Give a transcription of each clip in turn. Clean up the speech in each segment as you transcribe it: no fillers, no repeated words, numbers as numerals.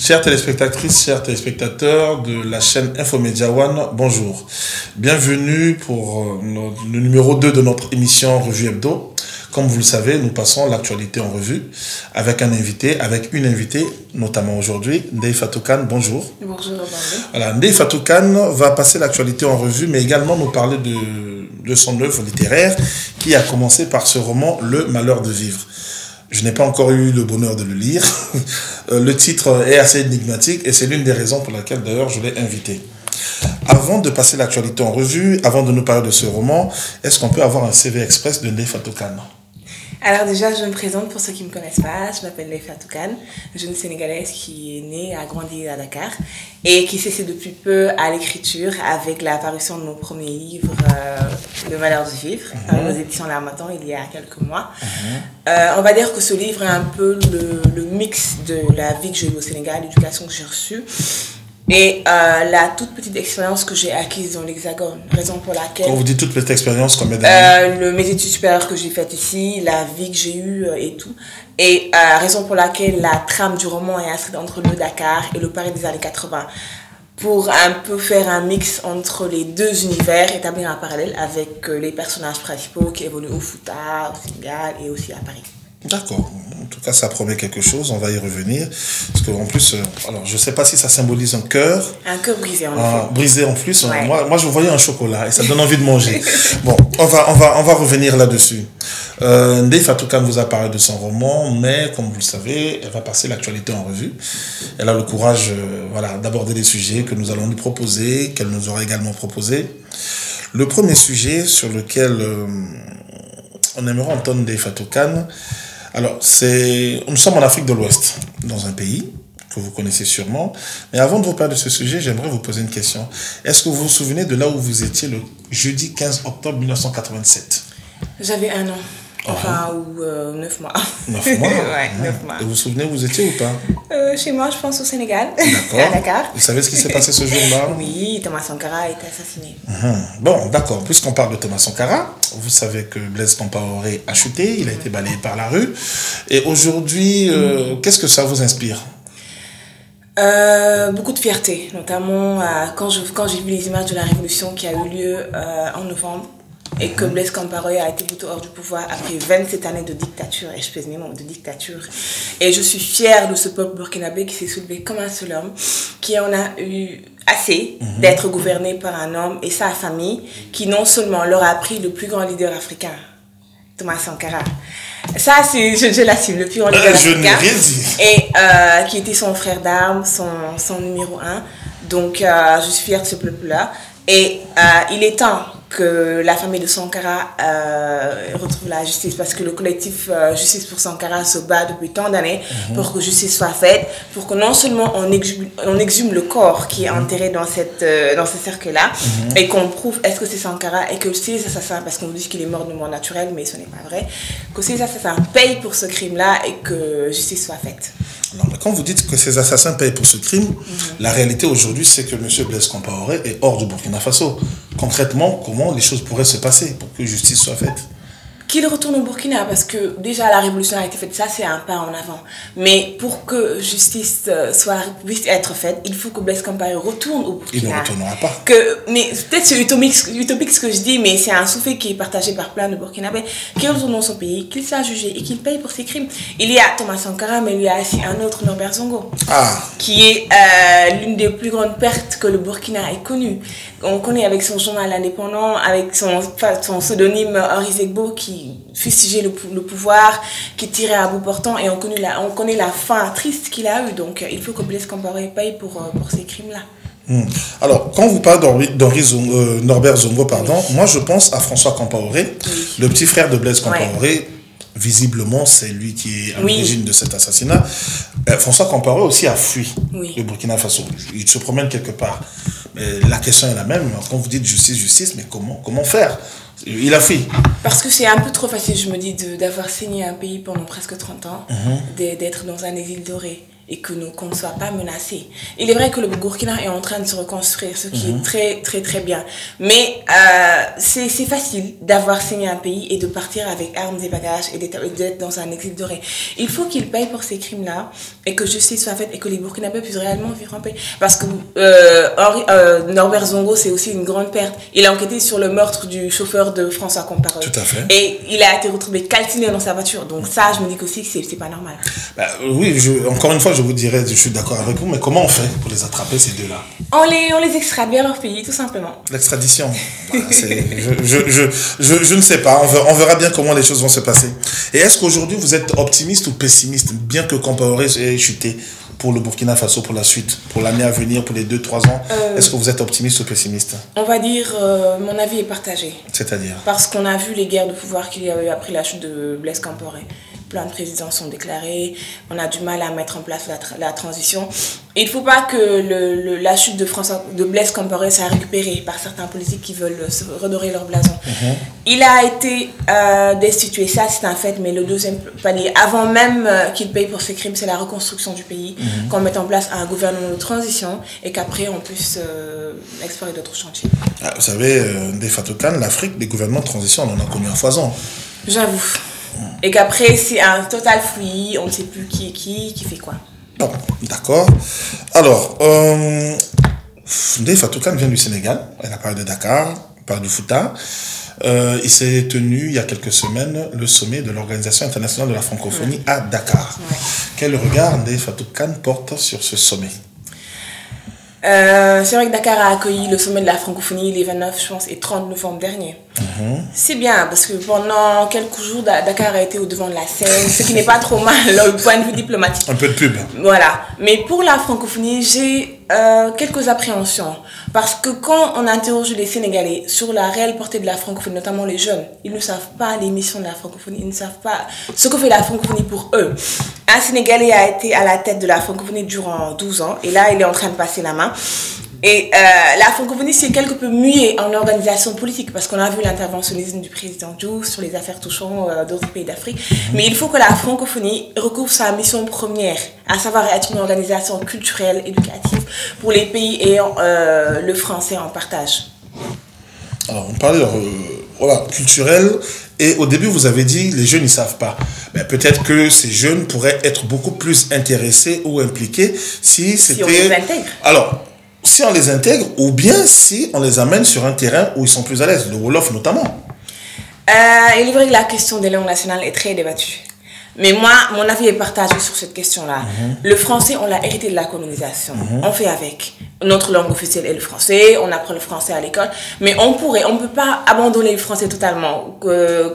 Chères téléspectatrices, chers téléspectateurs de la chaîne Infomédia One, bonjour. Bienvenue pour le numéro 2 de notre émission Revue Hebdo. Comme vous le savez, nous passons l'actualité en revue avec une invitée, notamment aujourd'hui, Ndeye Fatou Kane. Bonjour. Bonjour, bonjour. Voilà, Ndeye Fatou Kane va passer l'actualité en revue, mais également nous parler de son œuvre littéraire qui a commencé par ce roman Le Malheur de vivre. Je n'ai pas encore eu le bonheur de le lire. Le titre est assez énigmatique et c'est l'une des raisons pour laquelle d'ailleurs je l'ai invité. Avant de passer l'actualité en revue, avant de nous parler de ce roman, est-ce qu'on peut avoir un CV express de Ndeye Fatou Kane ? Alors déjà, je me présente pour ceux qui ne me connaissent pas. Je m'appelle Ndeye Fatou Kane, jeune Sénégalaise qui est née, a grandi à Dakar et qui s'essaie depuis peu à l'écriture avec la parution de mon premier livre, Le Malheur de vivre, aux éditions L'Harmattan il y a quelques mois. On va dire que ce livre est un peu le mix de la vie que j'ai eue au Sénégal, l'éducation que j'ai reçue, et la toute petite expérience que j'ai acquise dans l'Hexagone, raison pour laquelle... Quand vous dites toute petite expérience, combien d'années ? Mes études supérieures que j'ai faites ici, la vie que j'ai eue et tout. Et raison pour laquelle la trame du roman est inscrite entre le Dakar et le Paris des années 80. Pour un peu faire un mix entre les deux univers, établir un parallèle avec les personnages principaux qui évoluent au Fouta, au Sénégal et aussi à Paris. D'accord. En tout cas, ça promet quelque chose. On va y revenir. Parce qu'en plus, alors, je ne sais pas si ça symbolise un cœur. Un cœur brisé, en effet. Brisé en plus. Ouais. Moi, je voyais un chocolat et ça donne envie de manger. Bon, on va revenir là-dessus. Ndeye Fatou Kane vous a parlé de son roman, mais comme vous le savez, elle va passer l'actualité en revue. Elle a le courage d'aborder des sujets que nous allons lui proposer, qu'elle nous aura également proposé. Le premier sujet sur lequel on aimerait entendre Ndeye Fatou Kane, alors, nous sommes en Afrique de l'Ouest, dans un pays que vous connaissez sûrement. Mais avant de vous parler de ce sujet, j'aimerais vous poser une question. Est-ce que vous vous souvenez de là où vous étiez le jeudi 15 octobre 1987 ? J'avais 1 an. Enfin, ou 9 mois. 9 mois Ouais, 9 mois. Et vous vous souvenez où vous étiez ou pas ? Chez moi, je pense au Sénégal, D'accord. à Dakar. Vous savez ce qui s'est passé ce jour-là ? Oui, Thomas Sankara a été assassiné. Bon, d'accord. Puisqu'on parle de Thomas Sankara, vous savez que Blaise Compaoré a chuté, il a été balayé par la rue. Et aujourd'hui, qu'est-ce que ça vous inspire ? Beaucoup de fierté, notamment quand j'ai vu les images de la révolution qui a eu lieu en novembre. Et que Blaise Compaoré a été plutôt hors du pouvoir après 27 années de dictature, et je pèse mes mots, de dictature. Et je suis fière de ce peuple burkinabé qui s'est soulevé comme un seul homme, qui en a eu assez d'être gouverné par un homme et sa famille, qui non seulement leur a appris le plus grand leader africain, Thomas Sankara. Ça, je l'assume, le plus grand leader africain. Je n'ai rien dit. Et qui était son frère d'armes, son numéro 1. Donc, je suis fière de ce peuple-là. Et il est temps que la famille de Sankara retrouve la justice, parce que le collectif Justice pour Sankara se bat depuis tant d'années pour que justice soit faite, pour que non seulement on exhume le corps qui est enterré dans ce cercle-là, et qu'on prouve est-ce que c'est Sankara, et que ces assassins, parce qu'on dit qu'il est mort de mort naturelle, mais ce n'est pas vrai, que ces assassins payent pour ce crime-là et que justice soit faite. Non, mais quand vous dites que ces assassins payent pour ce crime, la réalité aujourd'hui, c'est que M. Blaise Compaoré est hors du Burkina Faso. Concrètement, comment les choses pourraient se passer pour que justice soit faite ? Qu'il retourne au Burkina, parce que déjà la révolution a été faite, ça c'est un pas en avant. Mais pour que justice puisse être faite, il faut que Blaise Compaoré retourne au Burkina. Il ne retournera pas. Mais peut-être c'est utopique ce que je dis, mais c'est un souffle qui est partagé par plein de Burkinabés. Qu'il retourne dans son pays, qu'il soit jugé et qu'il paye pour ses crimes. Il y a Thomas Sankara, mais il y a aussi un autre, Norbert Zongo, qui est l'une des plus grandes pertes que le Burkina ait connues. On connaît avec son journal indépendant, avec son pseudonyme Henri Zegbo, qui fustigeait le pouvoir, qui tirait à bout portant, et on connaît la fin triste qu'il a eue. Donc il faut que Blaise Compaoré paye pour ces crimes-là. Alors, quand vous parlez Norbert Zongo, moi je pense à François Compaoré, le petit frère de Blaise Compaoré. Ouais. Visiblement, c'est lui qui est à l'origine de cet assassinat. François Compaoré aussi a fui le Burkina Faso. Il se promène quelque part. Mais la question est la même. Quand vous dites justice, mais comment faire ? Il a fui. Parce que c'est un peu trop facile, je me dis, d'avoir saigné un pays pendant presque 30 ans, d'être dans un exil doré. et qu'on ne soit pas menacé. Il est vrai que le Burkina est en train de se reconstruire, ce qui est très, très, très bien. Mais c'est facile d'avoir signé un pays et de partir avec armes et bagages et d'être dans un exil doré. Il faut qu'il paye pour ces crimes-là et que justice soit faite et que les Burkinabés puissent réellement vivre en paix. Parce que Norbert Zongo, c'est aussi une grande perte. Il a enquêté sur le meurtre du chauffeur de François Compaoré. Tout à fait. Et il a été retrouvé calciné dans sa voiture. Donc ça, je me dis aussi que c'est pas normal. Oui, encore une fois, je vous dirais, je suis d'accord avec vous, mais comment on fait pour les attraper, ces deux-là? On les extradite à leur pays, tout simplement. L'extradition, voilà, je ne sais pas, on verra bien comment les choses vont se passer. Et est-ce qu'aujourd'hui, vous êtes optimiste ou pessimiste, bien que Compaoré ait chuté pour le Burkina Faso pour la suite, pour l'année à venir, pour les 2-3 ans? Est-ce que vous êtes optimiste ou pessimiste? On va dire, mon avis est partagé. C'est-à-dire? Parce qu'on a vu les guerres de pouvoir qu'il y a eu après la chute de Blaise Compaoré. Plein de présidents sont déclarés, on a du mal à mettre en place la transition. Et il ne faut pas que la chute de Blaise Compaoré soit récupérée par certains politiques qui veulent se redorer leur blason. Il a été destitué, ça c'est un fait, mais le deuxième palier, avant même qu'il paye pour ses crimes, c'est la reconstruction du pays, qu'on mette en place un gouvernement de transition et qu'après on puisse explorer d'autres chantiers. Vous savez, Ndeye Fatou Kane, l'Afrique, les gouvernements de transition, on en a connu à foison. J'avoue. Et qu'après, c'est un total fouillis, on ne sait plus qui est qui fait quoi. Bon, d'accord. Alors, Ndeye Fatou Kane vient du Sénégal, elle a parlé de Dakar, elle parle du Fouta. Il s'est tenu il y a quelques semaines le sommet de l'Organisation internationale de la francophonie à Dakar. Ouais. Quel regard Ndeye Fatou Kane porte sur ce sommet? C'est vrai que Dakar a accueilli le sommet de la francophonie les 29, je pense, et 30 novembre dernier. C'est bien, parce que pendant quelques jours, Dakar a été au devant de la scène, ce qui n'est pas trop mal, du point de vue diplomatique. Un peu de pub. Voilà. Mais pour la francophonie, j'ai quelques appréhensions. Parce que quand on interroge les Sénégalais sur la réelle portée de la francophonie, notamment les jeunes, ils ne savent pas les missions de la francophonie, ils ne savent pas ce que fait la francophonie pour eux. Un Sénégalais a été à la tête de la francophonie durant 12 ans, et là, il est en train de passer la main. Et la francophonie s'est quelque peu muée en organisation politique parce qu'on a vu l'interventionnisme du président Diouf sur les affaires touchant d'autres pays d'Afrique. Mais il faut que la francophonie recouvre sa mission première, à savoir être une organisation culturelle, éducative pour les pays ayant le français en partage. Alors, on parlait culturel, et au début, vous avez dit les jeunes, ils ne savent pas. Mais peut-être que ces jeunes pourraient être beaucoup plus intéressés ou impliqués si c'était... Si on les intègre. Alors, si on les intègre, ou bien si on les amène sur un terrain où ils sont plus à l'aise, le Wolof notamment. Il est vrai que la question des langues nationales est très débattue. Mais moi, mon avis est partagé sur cette question-là. Le français, on l'a hérité de la colonisation. On fait avec. Notre langue officielle est le français, on apprend le français à l'école, mais on ne peut pas abandonner le français totalement,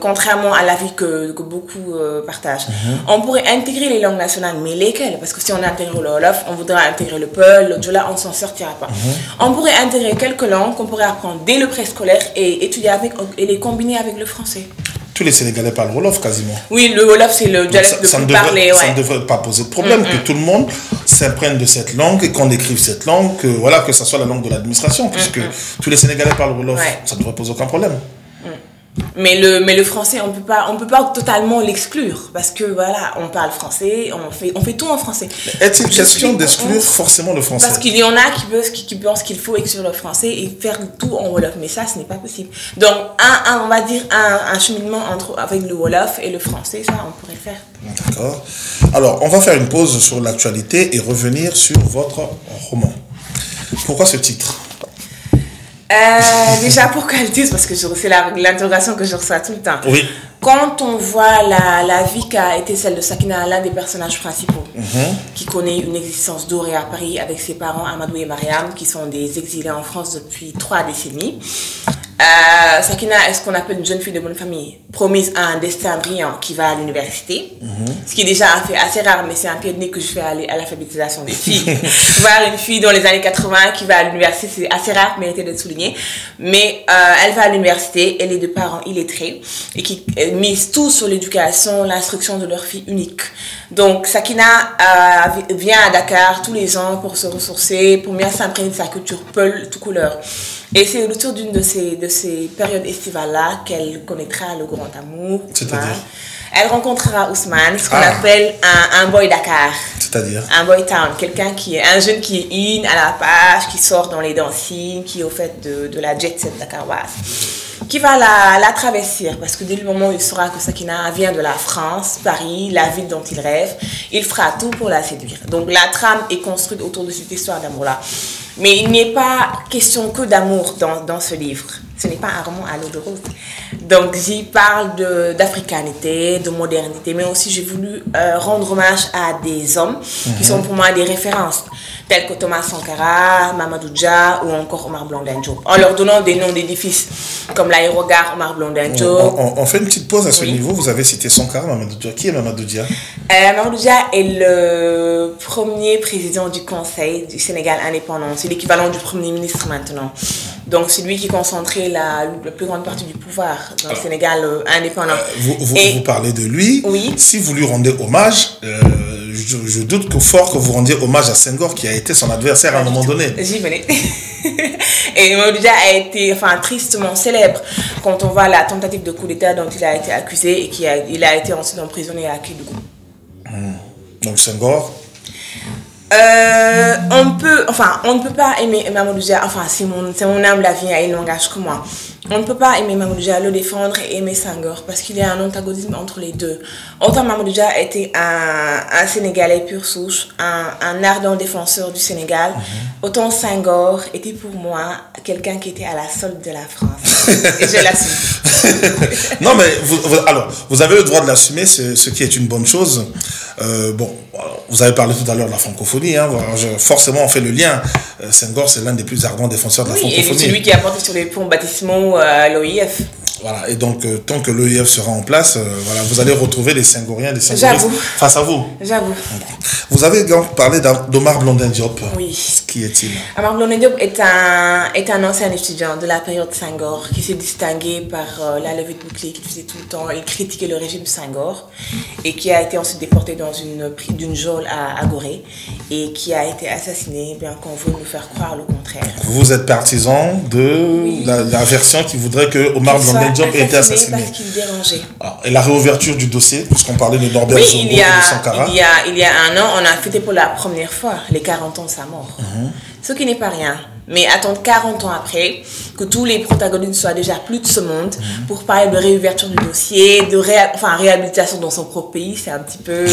contrairement à l'avis que beaucoup partagent. On pourrait intégrer les langues nationales, mais lesquelles? Parce que si on intègre le Wolof, on voudra intégrer le Peul, le Djola, on ne s'en sortira pas. On pourrait intégrer quelques langues qu'on pourrait apprendre dès le préscolaire et étudier avec, et les combiner avec le français. Tous les Sénégalais parlent Wolof quasiment. Oui, le Wolof, c'est le dialecte le plus parlé. Ça ne devrait pas poser de problème que tout le monde s'imprègne de cette langue et qu'on écrive cette langue, que ça soit la langue de l'administration, puisque tous les Sénégalais parlent Wolof. Ça ne devrait poser aucun problème. Mais le français, on peut pas totalement l'exclure parce que voilà, on parle français, on fait tout en français. Est-il question d'exclure forcément le français? Parce qu'il y en a qui pensent qu'il faut exclure le français et faire tout en Wolof, mais ça, ce n'est pas possible. Donc, on va dire un cheminement avec le Wolof et le français, ça, on pourrait le faire. D'accord. Alors, on va faire une pause sur l'actualité et revenir sur votre roman. Pourquoi ce titre? Déjà, pourquoi le titre? Parce que c'est l'interrogation que je reçois tout le temps. Oui. Quand on voit la vie qu'a été celle de Sakina, l'un des personnages principaux, qui connaît une existence dorée à Paris avec ses parents Amadou et Mariam, qui sont des exilés en France depuis 3 décennies. Sakina est ce qu'on appelle une jeune fille de bonne famille, promise à un destin brillant qui va à l'université, ce qui est déjà un fait assez rare, mais c'est un pied de nez que je fais à l'alphabétisation des filles. Voir une fille dans les années 80 qui va à l'université, c'est assez rare, mérité d'être souligné. Mais elle va à l'université, elle est de parents illettrés et qui misent tout sur l'éducation, l'instruction de leur fille unique. Donc Sakina vient à Dakar tous les ans pour se ressourcer, pour bien s'imprégner de sa culture Peul, tout couleur. Et c'est autour d'une de ces périodes estivales-là qu'elle connaîtra le grand amour. C'est-à-dire? Elle rencontrera Ousmane, ce qu'on appelle un boy Dakar. C'est-à-dire? Un boy town, un jeune qui est in, à la page, qui sort dans les dancing, qui est au fait de la jet set dakaroise, qui va la traverser, parce que dès le moment où il saura que Sakina vient de la France, Paris, la ville dont il rêve, il fera tout pour la séduire. Donc la trame est construite autour de cette histoire d'amour-là. Mais il n'est pas question que d'amour dans ce livre. Ce n'est pas un roman à l'eau de rose. Donc j'y parle d'africanité, de modernité, mais aussi j'ai voulu rendre hommage à des hommes qui sont pour moi des références, tels que Thomas Sankara, Mamadou Dia ou encore Omar Blondin Diop, en leur donnant des noms d'édifices comme l'aérogare Omar Blondin Diop. On fait une petite pause à ce niveau. Vous avez cité Sankara, Mamadou Dia. Qui est Mamadou Dia? Mamadou Dia est le premier président du Conseil du Sénégal indépendant. C'est l'équivalent du Premier ministre maintenant. Donc c'est lui qui concentrait la plus grande partie du pouvoir dans le Sénégal indépendant. Vous parlez de lui. Oui. Si vous lui rendez hommage, je doute que vous rendiez hommage à Senghor, qui a été son adversaire à un moment donné. J'y venais. Et Mamadou Dia a été tristement célèbre quand on voit la tentative de coup d'État dont il a été accusé et il a été ensuite emprisonné à Kédougou. Donc Senghor, on ne peut pas aimer Mamadou Dia, c'est mon âme, la vie, il n'engage que moi. On ne peut pas aimer Mamadou Dia, le défendre et aimer Senghor, parce qu'il y a un antagonisme entre les deux. Autant Mamadou Dia était un Sénégalais pur souche, un ardent défenseur du Sénégal, autant Senghor était pour moi quelqu'un qui était à la solde de la France. Et je l'assume. Non, mais vous avez le droit de l'assumer, ce qui est une bonne chose. Vous avez parlé tout à l'heure de la francophonie, forcément on fait le lien. Senghor, c'est l'un des plus ardents défenseurs de la francophonie. Et c'est lui qui a porté sur les ponts baptismaux l'OIF. Voilà, et donc tant que l'OIF sera en place, vous allez retrouver les Senghoriens, les Senghoristes face à vous. J'avoue. Vous avez donc parlé d'Omar Blondin Diop. Oui. Qui est-il? Omar Blondin Diop est un ancien étudiant de la période Senghor qui s'est distingué par la levée de bouclier qu'il faisait tout le temps. Il critiquait le régime Senghor et qui a été ensuite déporté dans d'une geôle à Gorée et qui a été assassiné, bien qu'on veut nous faire croire le contraire. Vous êtes partisan de la version qui voudrait que Omar Blondin Diop ait été assassiné. Parce qu'il dérangeait. Et la réouverture du dossier, puisqu'on parlait de Norbert Zongo et de Sankara. Il y a un an, on a fêté pour la première fois les 40 ans de sa mort. Ce qui n'est pas rien. Mais attendre 40 ans après, que tous les protagonistes soient déjà plus de ce monde, pour parler de réouverture du dossier, de réhabilitation dans son propre pays, c'est un petit peu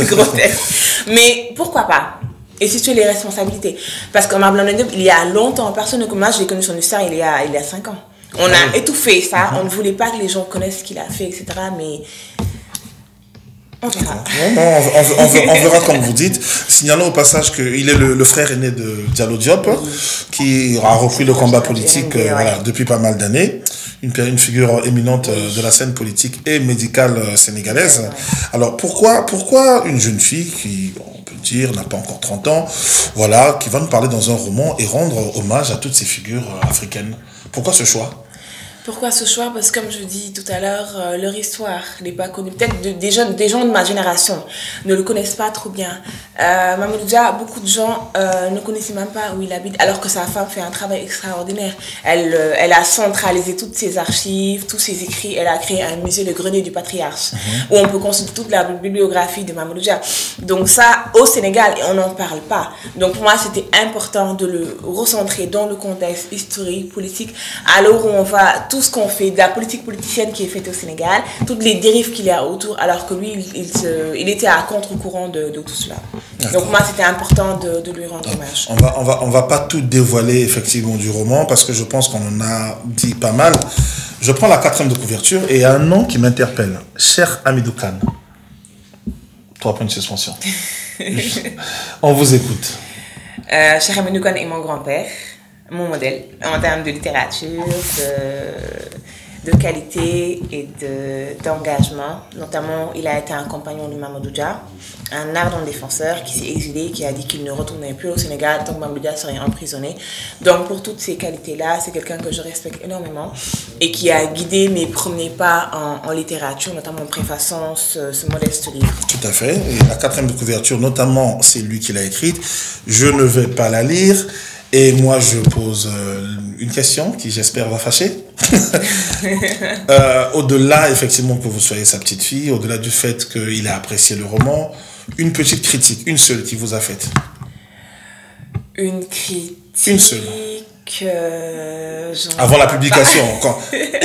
grotesque. Mais pourquoi pas? Et situer les responsabilités. Parce qu'Omar Blondin Diop, il y a longtemps, personne comme moi, j'ai connu son histoire il y a 5 ans. On a étouffé ça, on ne voulait pas que les gens connaissent ce qu'il a fait, etc. Mais on verra. On verra comme vous dites. Signalons au passage qu'il est le frère aîné de Diallo Diop, qui a repris le combat politique depuis pas mal d'années. Une figure éminente de la scène politique et médicale sénégalaise. Alors pourquoi une jeune fille qui, on peut dire, n'a pas encore 30 ans, qui va nous parler dans un roman et rendre hommage à toutes ces figures africaines? Pourquoi ce choix? Pourquoi ce choix? Parce que comme je dis tout à l'heure, leur histoire n'est pas connue. Peut-être des gens de ma génération ne le connaissent pas trop bien. Mamadou Dia, beaucoup de gens ne connaissaient même pas où il habite, alors que sa femme fait un travail extraordinaire. Elle a centralisé toutes ses archives, tous ses écrits. Elle a créé un musée, le Grenier du Patriarche, où on peut consulter toute la bibliographie de Mamadou Dia. Donc ça, au Sénégal, on n'en parle pas. Donc pour moi, c'était important de le recentrer dans le contexte historique, politique, à l'heure où on va tout ce qu'on fait, de la politique politicienne qui est faite au Sénégal, toutes les dérives qu'il y a autour, alors que lui, il était à contre-courant de tout cela. Donc pour moi, c'était important de lui rendre hommage. On va pas tout dévoiler effectivement du roman, parce que je pense qu'on en a dit pas mal. Je prends la 4e de couverture et il y a un nom qui m'interpelle. Cher Hamidou Kane. 3 points de suspension. On vous écoute. Cher Hamidou Kane est mon grand-père, mon modèle en termes de littérature, de qualité et d'engagement. Notamment, il a été un compagnon de Mamadou Dia, un ardent défenseur qui s'est exilé, qui a dit qu'il ne retournerait plus au Sénégal tant que Mamadou Dia serait emprisonné. Donc pour toutes ces qualités-là, c'est quelqu'un que je respecte énormément et qui a guidé mes premiers pas en littérature, notamment en préfaçant ce modeste livre. Tout à fait. Et la 4e de couverture, notamment, c'est lui qui l'a écrite. Je ne vais pas la lire. Et moi, je pose une question qui, j'espère, va fâcher. Au-delà, effectivement, que vous soyez sa petite fille, au-delà du fait qu'il a apprécié le roman, une petite critique, une seule qui vous a faite. Une critique. Une seule. Avant la publication.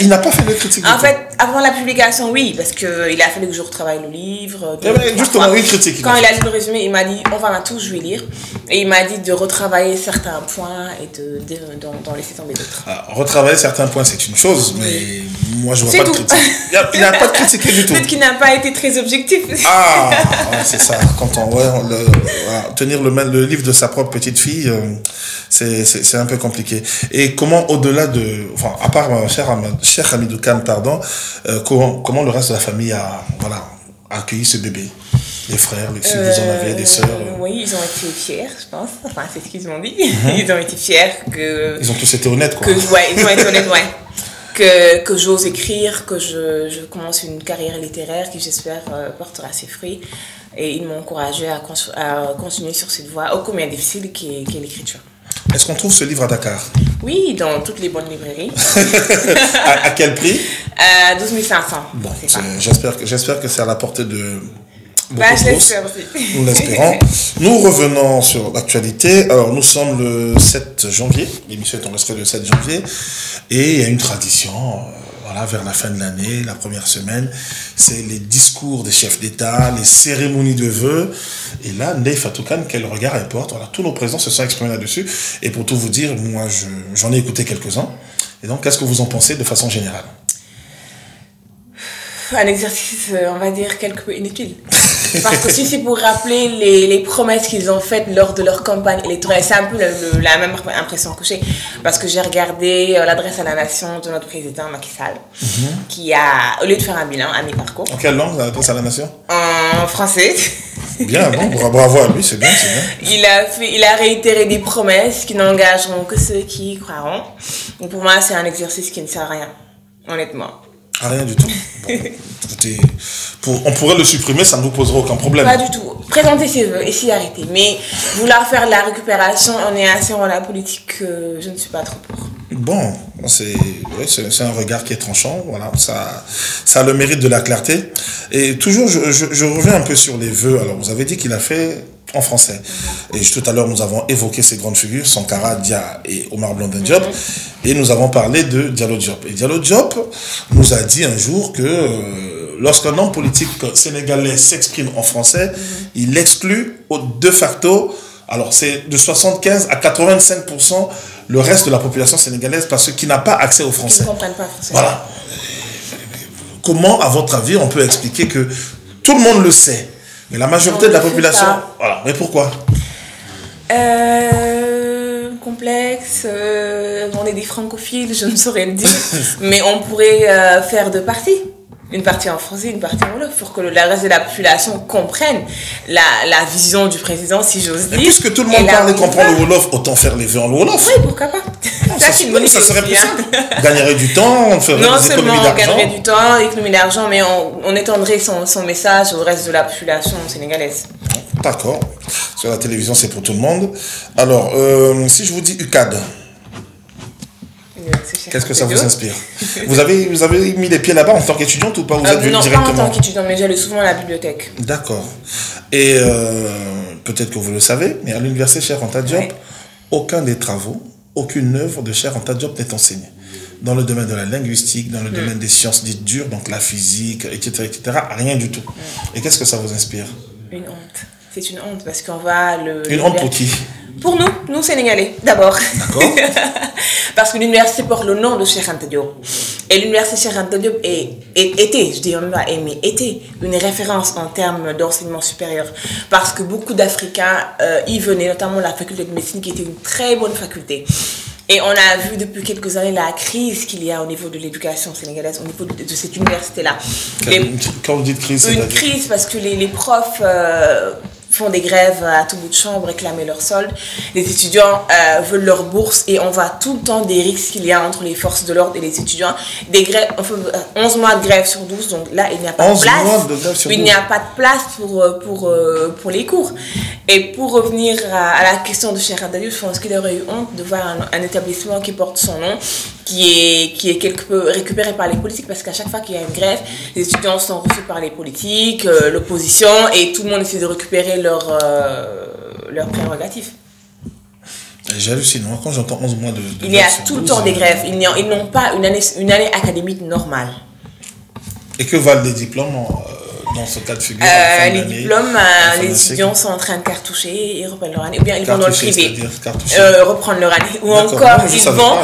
Il n'a pas fait de critique. En fait, avant la publication, oui, parce qu'il a fallu que je retravaille le livre. Justement, une critique. Quand il a lu le résumé, il m'a dit, on va tous, je vais lire. Et il m'a dit de retravailler certains points et d'en laisser tomber d'autres. Retravailler certains points, c'est une chose, mais moi, je vois pas de critique. Il n'a pas de critiqué du tout. Peut-être qu'il n'a pas été très objectif. C'est ça. Quand tenir le livre de sa propre petite fille, c'est un peu compliqué. Et comment, au-delà de... Enfin, à part cher Hamidou Kane, pardon, comment le reste de la famille a accueilli ce bébé? Les frères, si vous en avez, des sœurs Oui, ils ont été fiers, je pense. Enfin, c'est ce qu'ils m'ont dit. Ils ont été fiers que... Ils ont tous été honnêtes, quoi. Ils ont été honnêtes, ouais. Que j'ose écrire, que je commence une carrière littéraire qui, j'espère, portera ses fruits. Et ils m'ont encouragé à continuer sur cette voie, ô combien difficile qu'est l'écriture. Est-ce qu'on trouve ce livre à Dakar? Oui, dans toutes les bonnes librairies. à quel prix? 12 500. Bon, j'espère que c'est à la portée de... Je l'espère aussi. Nous l'espérons. Nous revenons sur l'actualité. Alors, nous sommes le 7 janvier. L'émission est enregistrée le 7 janvier. Et il y a une tradition, vers la fin de l'année, la première semaine, c'est les discours des chefs d'État, les cérémonies de vœux. Et là, Ndeye Fatou Kane, quel regard elle porte? Tous nos présidents se sont exprimés là-dessus. Et pour tout vous dire, moi, j'en ai écouté quelques-uns. Et donc, qu'est-ce que vous en pensez de façon générale? Un exercice, on va dire, quelque peu inutile. Parce que si c'est pour rappeler les promesses qu'ils ont faites lors de leur campagne électorale, c'est un peu la même impression que j'ai. Parce que j'ai regardé l'adresse à la nation de notre président Macky Sall, qui a, au lieu de faire un bilan à mi-parcours... En quelle langue, l'adresse à la nation? En français. Bien, bon, bravo à lui, c'est bien. Il a réitéré des promesses qui n'engageront que ceux qui y croiront. Donc pour moi, c'est un exercice qui ne sert à rien, honnêtement. Rien du tout. Bon, on pourrait le supprimer, ça ne vous posera aucun problème. Pas du tout. Présenter ses vœux et s'y arrêter. Mais vouloir faire de la récupération en insérant la politique, je ne suis pas trop pour. Bon, c'est un regard qui est tranchant. Voilà, ça a le mérite de la clarté. Et toujours, je reviens un peu sur les vœux. Alors, vous avez dit qu'il a fait en français. Et tout à l'heure, nous avons évoqué ces grandes figures, Sankara, Dia et Omar Blondin Diop. Et nous avons parlé de Diallo Diop. Et Diallo Diop nous a dit un jour que lorsqu'un homme politique sénégalais s'exprime en français, il exclut de facto, alors c'est de 75 à 85% le reste de la population sénégalaise parce qu'il n'a pas accès au français. Ils ne comprennent pas français. Voilà. Comment, à votre avis, on peut expliquer que tout le monde le sait, mais la majorité de la population... Voilà. Mais pourquoi? Complexe, on est des francophiles, je ne saurais le dire, mais on pourrait faire deux parties. Une partie en français, une partie en wolof, pour que le reste de la population comprenne la vision du président, si j'ose dire. Et puisque tout le monde parle et comprend le wolof, autant faire les vœux en wolof. Oui, pourquoi pas. Ça serait plus simple. On gagnerait du temps, on ferait des économies d'argent. Non seulement on gagnerait du temps, économies d'argent, mais on étendrait son message au reste de la population sénégalaise. D'accord. Sur la télévision, c'est pour tout le monde. Alors, si je vous dis UCAD, qu'est-ce que ça vous inspire? Vous avez mis les pieds là-bas en tant qu'étudiante ou pas? Vous êtes venue directement? Non, pas en tant qu'étudiante, mais j'allais souvent à la bibliothèque. D'accord. Et peut-être que vous le savez, mais à l'université Cheikh Anta Diop, aucun des travaux, aucune œuvre de Cheikh Anta Diop n'est enseignée. Dans le domaine de la linguistique, dans le domaine des sciences dites dures, donc la physique, etc., rien du tout. Et qu'est-ce que ça vous inspire? Une honte. C'est une honte parce qu'on va Une honte pour qui? Pour nous Sénégalais, d'abord. D'accord. Parce que l'université porte le nom de Cheikh Anta Diop. Et l'université Cheikh Anta Diop était une référence en termes d'enseignement supérieur. Parce que beaucoup d'Africains y venaient, notamment la faculté de médecine qui était une très bonne faculté. Et on a vu depuis quelques années la crise qu'il y a au niveau de l'éducation sénégalaise, au niveau de cette université-là. Quand vous dites crise, une crise parce que les profs font des grèves à tout bout de champ pour réclamer leur solde. Les étudiants veulent leur bourse et on voit tout le temps des risques qu'il y a entre les forces de l'ordre et les étudiants. Des grèves, on fait 11 mois de grève sur 12, donc là, il n'y a pas de place. Il n'y a pas de place pour les cours. Et pour revenir à la question de Cheikh Anta Diop, je pense qu'il aurait eu honte de voir un établissement qui porte son nom, qui est quelque peu récupéré par les politiques, parce qu'à chaque fois qu'il y a une grève, les étudiants sont reçus par les politiques, l'opposition, et tout le monde essaie de récupérer leurs prérogatives. J'hallucine, quand j'entends 11 mois de il y a tout le temps des grèves, ils n'ont pas une année académique normale. Et que valent les diplômes dans ce cas de figure? Les diplômes, les étudiants sont en train de cartoucher et reprennent leur année, ou bien ils vont dans le privé, reprendre leur année, ou encore ils vont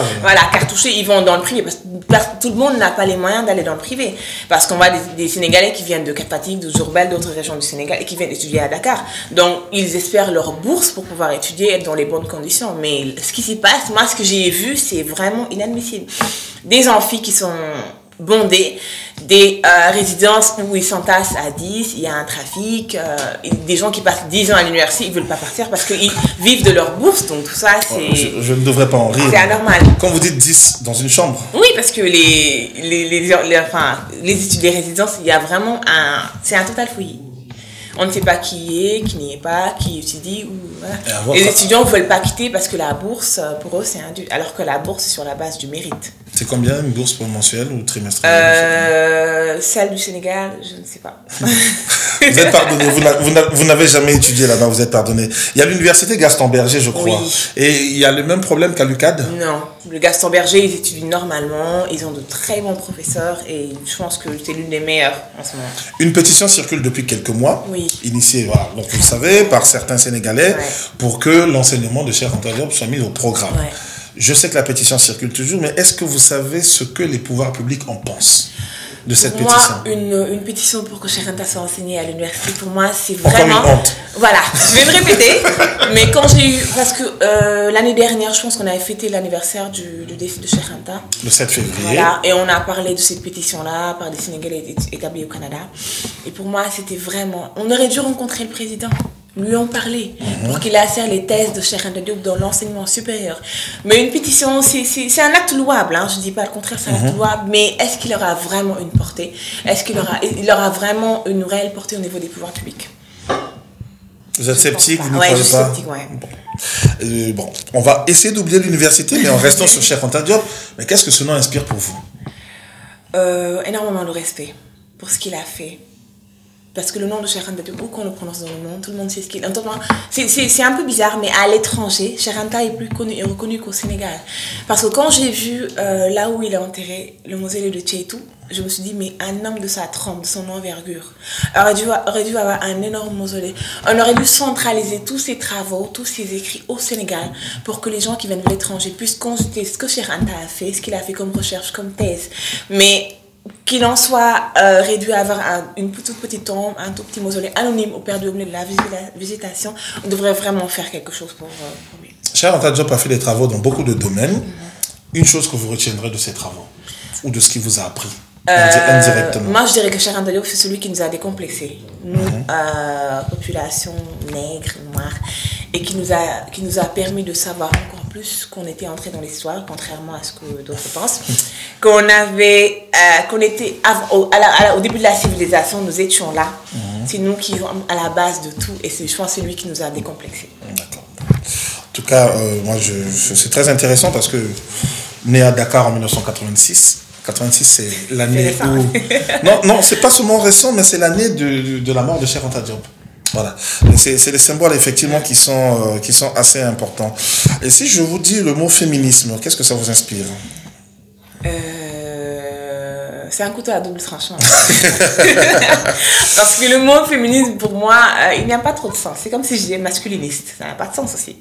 cartoucher, ils vont dans le privé, parce que tout le monde n'a pas les moyens d'aller dans le privé, parce qu'on voit des Sénégalais qui viennent de Cap-Fatigue, de Diourbel, d'autres régions du Sénégal et qui viennent étudier à Dakar, donc ils espèrent leur bourse pour pouvoir étudier, être dans les bonnes conditions, mais ce qui s'y passe, moi ce que j'ai vu, c'est vraiment inadmissible. Des amphis qui sont bondés, des résidences où ils s'entassent à 10, il y a un trafic, des gens qui passent 10 ans à l'université, ils ne veulent pas partir parce qu'ils vivent de leur bourse, donc tout ça c'est... Je ne devrais pas en rire. C'est anormal. Quand vous dites 10 dans une chambre? Oui, parce que les résidences, il y a vraiment c'est un total fouillis. On ne sait pas qui n'y est pas, qui étudie. Voilà. Les étudiants ne veulent pas quitter parce que la bourse, pour eux, c'est un dû. Alors que la bourse, c'est sur la base du mérite. C'est combien une bourse pour mensuelle ou trimestrielle? Celle du Sénégal, je ne sais pas. Vous êtes pardonné, vous n'avez jamais étudié là-bas, vous êtes pardonné. Il y a l'université Gaston Berger, je crois. Oui. Et il y a le même problème qu'à l'UCAD? Non, le Gaston Berger, ils étudient normalement, ils ont de très bons professeurs et je pense que c'est l'une des meilleures en ce moment. Une pétition circule depuis quelques mois, initiée, voilà, donc vous le savez, par certains Sénégalais, pour que l'enseignement de Cheikh Anta Diop soit mis au programme. Ouais. Je sais que la pétition circule toujours, mais est-ce que vous savez ce que les pouvoirs publics en pensent de cette pétition? Une pétition pour que Cheikh Anta soit enseigné à l'université, pour moi, c'est vraiment... Une honte. Voilà, je vais me répéter, mais quand j'ai eu... Parce que l'année dernière, je pense qu'on avait fêté l'anniversaire du décès de Cheikh Anta. Le 7 février. Voilà, et on a parlé de cette pétition-là par des Sénégalais établis au Canada. Et pour moi, c'était vraiment... On aurait dû rencontrer le président. Lui en parler pour qu'il insère les thèses de Cheikh Anta Diop dans l'enseignement supérieur. Mais une pétition, c'est un acte louable, hein, je ne dis pas le contraire, c'est un acte louable, mais est-ce qu'il aura vraiment une portée? Est-ce qu'il aura vraiment une réelle portée au niveau des pouvoirs publics? Vous êtes sceptique, vous ne croyez pas? Je suis sceptique, oui. Bon, on va essayer d'oublier l'université, mais en restant sur Cheikh Anta Diop, mais qu'est-ce que ce nom inspire pour vous? Énormément de respect pour ce qu'il a fait. Parce que le nom de Cheikh Anta Diop, où qu'on le prononce dans le monde, tout le monde sait ce qu'il est. C'est un peu bizarre, mais à l'étranger, Cheikh Anta est plus connu et reconnu qu'au Sénégal. Parce que quand j'ai vu là où il est enterré, le mausolée de Tcheitou, je me suis dit, mais un homme de sa trempe, de son envergure, aurait dû avoir un énorme mausolée. On aurait dû centraliser tous ses travaux, tous ses écrits au Sénégal pour que les gens qui viennent de l'étranger puissent consulter ce que Cheikh Anta a fait, ce qu'il a fait comme recherche, comme thèse. Mais qu'il en soit réduit à avoir une toute petite tombe, un tout petit mausolée anonyme au père de la végétation, on devrait vraiment faire quelque chose pour lui. Cheikh Anta Diop a fait des travaux dans beaucoup de domaines. Une chose que vous retiendrez de ces travaux ou de ce qu'il vous a appris indirectement? Moi, je dirais que Cheikh Anta Diop, c'est celui qui nous a décomplexés, nous, population nègre, noire, et qui nous a permis de savoir encore plus qu'on était entré dans l'histoire, contrairement à ce que d'autres pensent. Qu'on était au début de la civilisation, nous étions là. C'est nous qui sommes à la base de tout, et je pense que c'est lui qui nous a décomplexés. D'accord. En tout cas, moi, c'est très intéressant parce que né à Dakar en 1986. 86, c'est l'année où... Non, c'est pas seulement récent, mais c'est l'année de la mort de Cheikh Anta Diop. Voilà. C'est des symboles, effectivement, qui sont assez importants. Et si je vous dis le mot féminisme, qu'est-ce que ça vous inspire? C'est un couteau à double tranchant. Parce que le mot féminisme, pour moi, il n'y a pas trop de sens. C'est comme si je disais masculiniste. Ça n'a pas de sens aussi.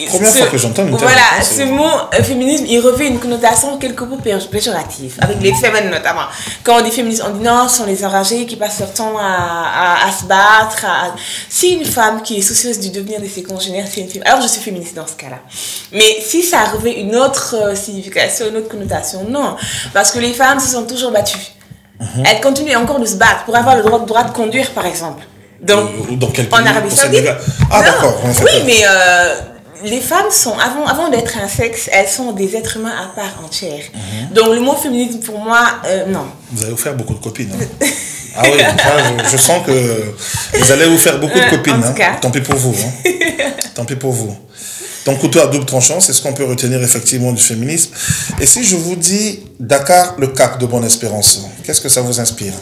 Première fois que j'entends une telle réponse, ce mot féminisme, il revêt une connotation quelque peu péjorative, avec les femmes notamment. Quand on dit féminisme, on dit non, ce sont les enragés qui passent leur temps à se battre. Si une femme qui est soucieuse du devenir de ses congénères, c'est une femme, alors je suis féministe dans ce cas-là. Mais si ça revêt une autre signification, une autre connotation, non. Parce que les femmes se sont toujours battues. Elles continuent encore de se battre pour avoir le droit de conduire, par exemple. Donc, dans quel pays? en Arabie Au Saoudite. Sénégal. Ah, d'accord. Oui, mais les femmes sont, avant d'être un sexe, elles sont des êtres humains à part entière. Donc le mot féminisme, pour moi, non. Vous allez vous faire beaucoup de copines. Hein. Ah oui, je sens que vous allez vous faire beaucoup de copines. En tout cas. Tant pis pour vous. Hein. Tant pis pour vous. Donc, couteau à double tranchant, c'est ce qu'on peut retenir effectivement du féminisme. Et si je vous dis Dakar, le Cap de Bonne-Espérance, qu'est-ce que ça vous inspire?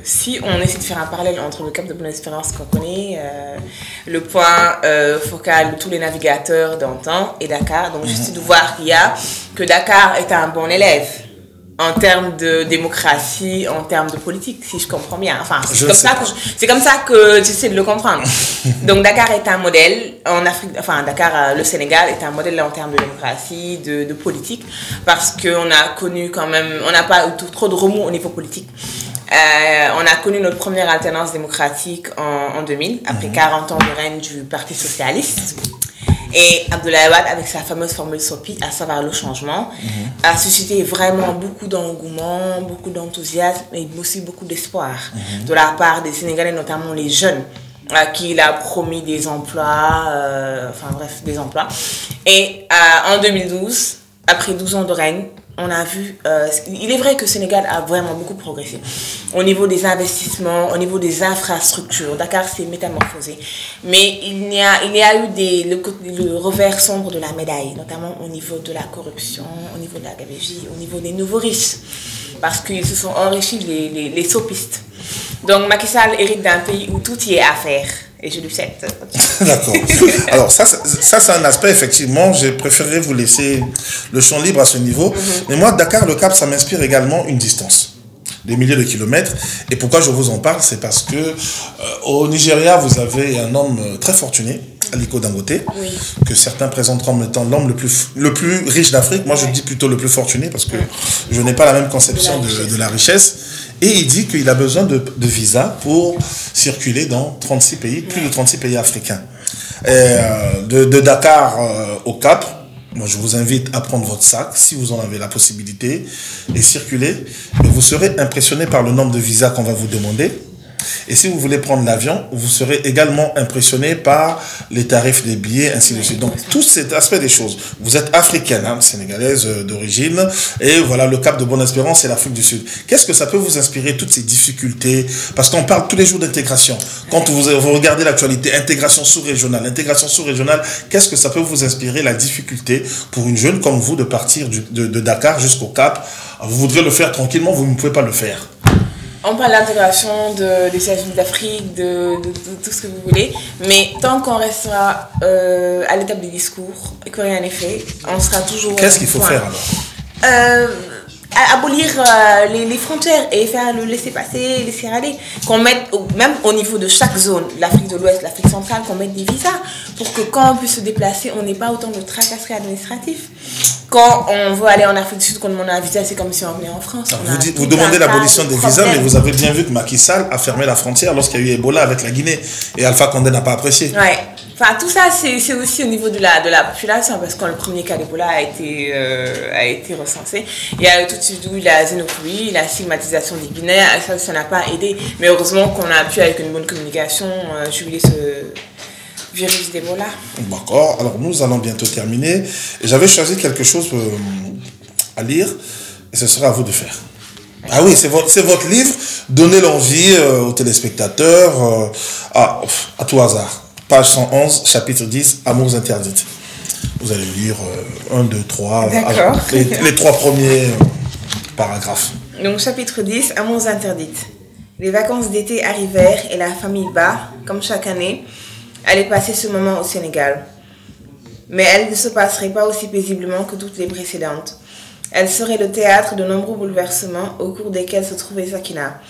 Si on essaie de faire un parallèle entre le Cap de Bonne-Espérance qu'on connaît, le point focal de tous les navigateurs d'antan et Dakar, donc juste de voir que Dakar est un bon élève en termes de démocratie, en termes de politique, si je comprends bien. Enfin, c'est comme ça que j'essaie de le comprendre. Donc Dakar est un modèle en Afrique, enfin Dakar, le Sénégal est un modèle en termes de démocratie, de politique, parce qu'on a connu quand même, on n'a pas eu trop de remous au niveau politique. On a connu notre première alternance démocratique en 2000, après 40 ans de règne du Parti Socialiste. Et Abdoulaye Wade, avec sa fameuse formule SOPI, à savoir le changement, a suscité vraiment beaucoup d'engouement, beaucoup d'enthousiasme et aussi beaucoup d'espoir de la part des Sénégalais, notamment les jeunes, à qui il a promis des emplois, des emplois. Et en 2012, après 12 ans de règne, on a vu, il est vrai que le Sénégal a vraiment beaucoup progressé au niveau des investissements, au niveau des infrastructures. Dakar s'est métamorphosé. Mais il y a eu le revers sombre de la médaille, notamment au niveau de la corruption, au niveau de la gabegie, au niveau des nouveaux riches. Parce qu'ils se sont enrichis les sopistes. Donc Macky Sall hérite d'un pays où tout y est à faire. Et je lui souhaite. D'accord. Alors ça c'est un aspect, effectivement, j'ai préféré vous laisser le champ libre à ce niveau. Mais moi, Dakar, le Cap, ça m'inspire également une distance. Des milliers de kilomètres. Et pourquoi je vous en parle, c'est parce que au Nigeria, vous avez un homme très fortuné, Aliko Dangote, que certains présentent comme étant l'homme le plus riche d'Afrique. Moi, je dis plutôt le plus fortuné parce que je n'ai pas la même conception de la richesse. Et il dit qu'il a besoin de visa pour circuler dans 36 pays, plus de 36 pays africains. Et, de Dakar au Cap, moi je vous invite à prendre votre sac, si vous en avez la possibilité, et circuler. Et vous serez impressionné par le nombre de visas qu'on va vous demander. Et si vous voulez prendre l'avion, vous serez également impressionné par les tarifs des billets, ainsi de suite. Donc, tout cet aspect des choses. Vous êtes africaine, hein, sénégalaise d'origine, et voilà, le Cap de Bonne-Espérance, c'est l'Afrique du Sud. Qu'est-ce que ça peut vous inspirer, toutes ces difficultés? Parce qu'on parle tous les jours d'intégration. Quand vous regardez l'actualité, intégration sous-régionale, qu'est-ce que ça peut vous inspirer, la difficulté pour une jeune comme vous de partir de Dakar jusqu'au Cap? Vous voudrez le faire tranquillement, vous ne pouvez pas le faire. On parle d'intégration des États-Unis d'Afrique, de tout ce que vous voulez, mais tant qu'on restera à l'étape du discours et que rien n'est fait, on sera toujours... Qu'est-ce qu'il faut faire alors? Abolir les frontières et faire le laisser passer, laisser aller. Qu'on mette, même au niveau de chaque zone, l'Afrique de l'Ouest, l'Afrique centrale, qu'on mette des visas pour que quand on puisse se déplacer, on n'ait pas autant de tracasseries administratives. Quand on veut aller en Afrique du Sud, qu'on demande un visa, c'est comme si on venait en France. Vous demandez l'abolition des visas, mais vous avez bien vu que Macky Sall a fermé la frontière lorsqu'il y a eu Ebola avec la Guinée. Et Alpha Condé n'a pas apprécié. Ouais. Enfin, tout ça, c'est aussi au niveau de la population, parce que quand le premier cas d'Ebola a été recensé, il y a tout de suite eu la xénophobie, la stigmatisation des Guinéens, ça n'a pas aidé. Mais heureusement qu'on a pu, avec une bonne communication, juguler ce virus d'Ebola. D'accord, alors nous allons bientôt terminer. J'avais choisi quelque chose à lire, et ce sera à vous de faire. Ah oui, c'est votre livre. Donnez l'envie aux téléspectateurs, à tout hasard. Page 111, chapitre 10, Amours interdites. Vous allez lire 1, 2, 3, les 3 premiers paragraphes. Donc, chapitre 10, Amours interdites. Les vacances d'été arrivèrent et la famille Ba, comme chaque année, allait passer ce moment au Sénégal. Mais elle ne se passerait pas aussi paisiblement que toutes les précédentes. Elle serait le théâtre de nombreux bouleversements au cours desquels se trouvait Sakina.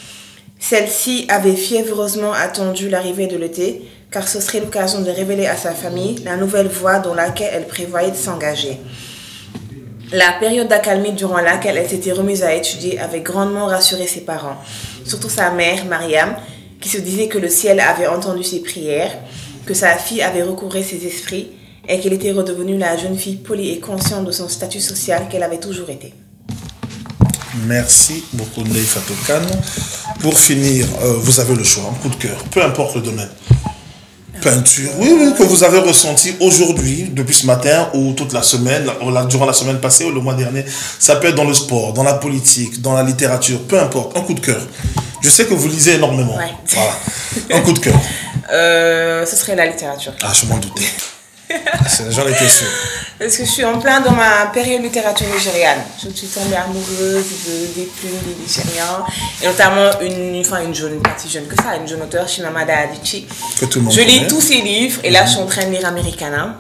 Celle-ci avait fiévreusement attendu l'arrivée de l'été, car ce serait l'occasion de révéler à sa famille la nouvelle voie dans laquelle elle prévoyait de s'engager. La période d'accalmie durant laquelle elle s'était remise à étudier avait grandement rassuré ses parents, surtout sa mère, Mariam, qui se disait que le ciel avait entendu ses prières, que sa fille avait recouvré ses esprits et qu'elle était redevenue la jeune fille polie et consciente de son statut social qu'elle avait toujours été. Merci beaucoup, Ndeye Fatou Kane. Pour finir, vous avez le choix, un coup de cœur, peu importe le domaine. Peinture, oui, que vous avez ressenti aujourd'hui, depuis ce matin ou toute la semaine, durant la semaine passée ou le mois dernier. Ça peut être dans le sport, dans la politique, dans la littérature, peu importe, un coup de cœur. Je sais que vous lisez énormément. Ouais. Voilà, un coup de cœur. Ce serait la littérature. Ah, je m'en doutais. J'en étais sûr. Parce que je suis en plein dans ma période littérature nigériane. Je suis tombée amoureuse des plumes des Nigérians. Et notamment une jeune, pas si jeune que ça, une jeune auteure, Chimamanda Adichie. Que tout le monde Je lis connaît. tous ses livres et là je suis en train de lire Americana,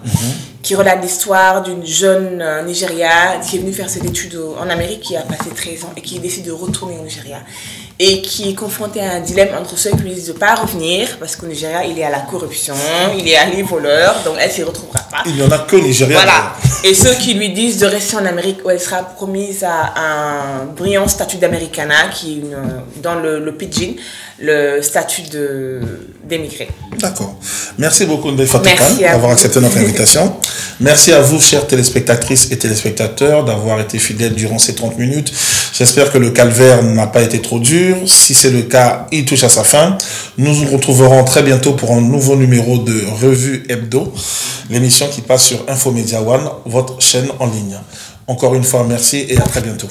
qui relate l'histoire d'une jeune Nigériane qui est venue faire ses études en Amérique, qui a passé 13 ans et qui décide de retourner au Nigeria. Et qui est confrontée à un dilemme entre ceux qui lui disent de ne pas revenir, parce qu'au Nigeria, il est à la corruption, il est à les voleurs, donc elle ne s'y retrouvera pas. Il n'y en a que au Nigeria. Voilà. Et ceux qui lui disent de rester en Amérique, où elle sera promise à un brillant statut d'Americana, qui est dans le pidgin, le statut d'émigré. D'accord. Merci beaucoup, Ndeye Fatou Kane, Merci d'avoir accepté notre invitation. Merci à vous, chers téléspectatrices et téléspectateurs, d'avoir été fidèles durant ces 30 minutes. J'espère que le calvaire n'a pas été trop dur. Si c'est le cas, il touche à sa fin. Nous nous retrouverons très bientôt pour un nouveau numéro de Revue Hebdo, l'émission qui passe sur Infomedia One, votre chaîne en ligne. Encore une fois, merci et à très bientôt.